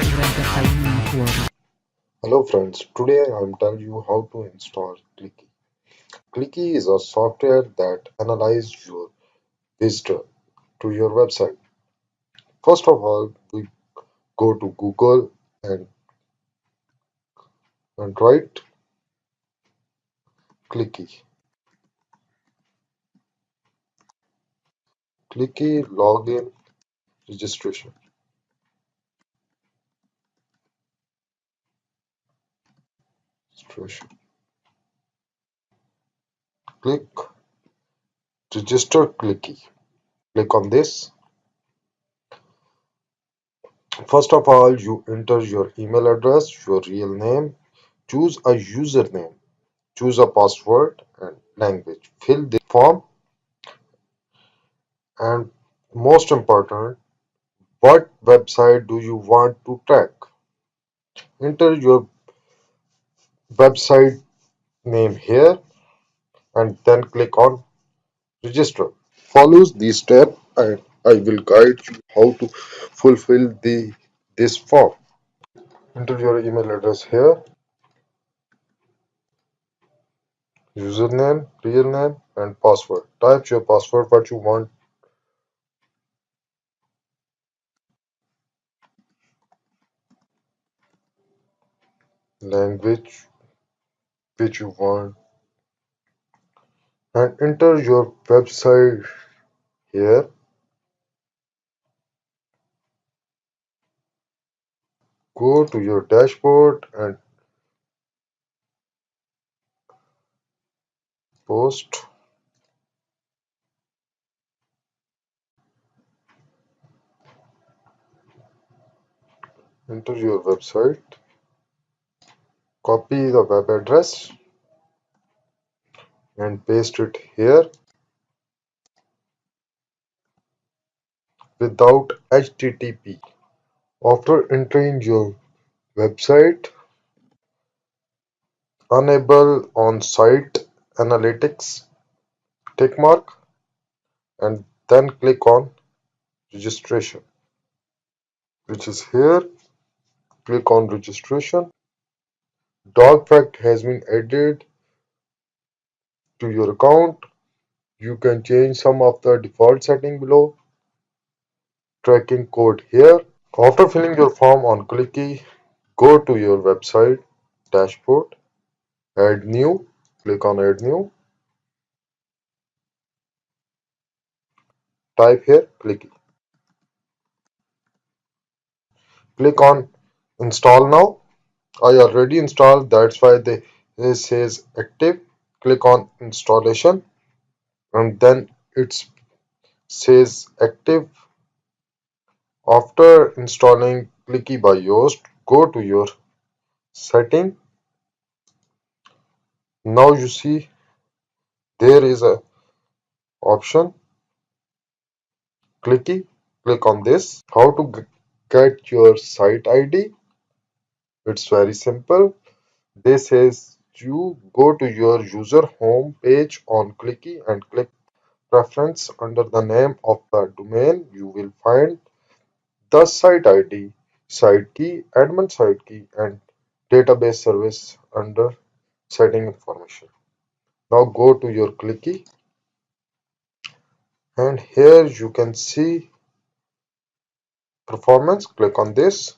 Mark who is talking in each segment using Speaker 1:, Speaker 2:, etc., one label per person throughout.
Speaker 1: durante a faina fuori.
Speaker 2: Hello friends, today I am telling you how to install Clicky. Clicky is a software that analyzes your visitor to your website. First of all, we go to Google and, write Clicky. Clicky login registration. Registration. Click register Clicky. Click on this. First of all, you enter your email address, your real name, choose a username, choose a password and language. Fill the form and most important, what website do you want to track? Enter your website name here and then click on register. Follow these steps and I will guide you how to fulfill this form. Enter your email address here, username, real name and password. Type your password what you want. Language which you want and enter your website here. Go to your dashboard and post. Enter your website. Copy the web address and paste it here without HTTP. After entering your website, enable on-site analytics tick mark and then click on registration, which is here. Click on registration. Dog fact has been added to your account. You can change some of the default setting below. Tracking code here. After filling your form on Clicky, go to your website dashboard, add new, click on add new, type here Clicky. Click on install now. I already installed, that's why it says active. Click on installation and then it says active. After installing Clicky by Yoast, go to your setting. Now you see there is a option Clicky. Click on this. How to get your site ID? It's very simple. This says you go to your user home page on Clicky and click preference under the name of the domain. You will find the site ID, site key, admin site key, and database service under setting information. Now go to your Clicky and here you can see performance. Click on this.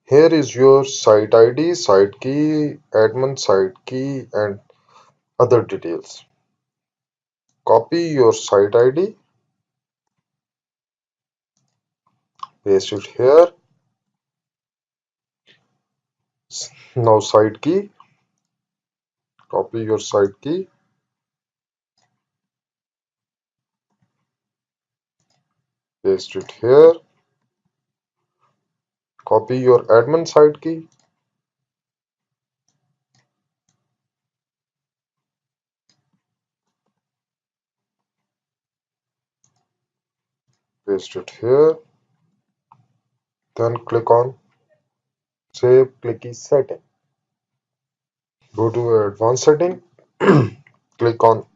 Speaker 2: Here is your site ID, site key, admin site key, and other details. Copy your site ID, paste it here. Now site key, copy your site key, paste it here. Copy your admin site key, paste it here. Then click on Save Clicky Setting. Go to Advanced Setting. Click on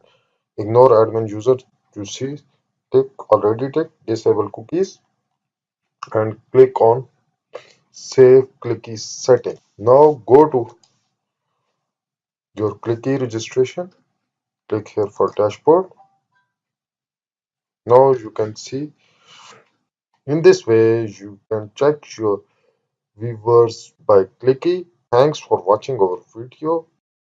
Speaker 2: Ignore Admin User. You see, tick already tick. Disable cookies. and click on Save Clicky Setting. Now go to your Clicky registration. Click here for dashboard. Now you can see in this way you can check your viewers by Clicky. Thanks for watching our video.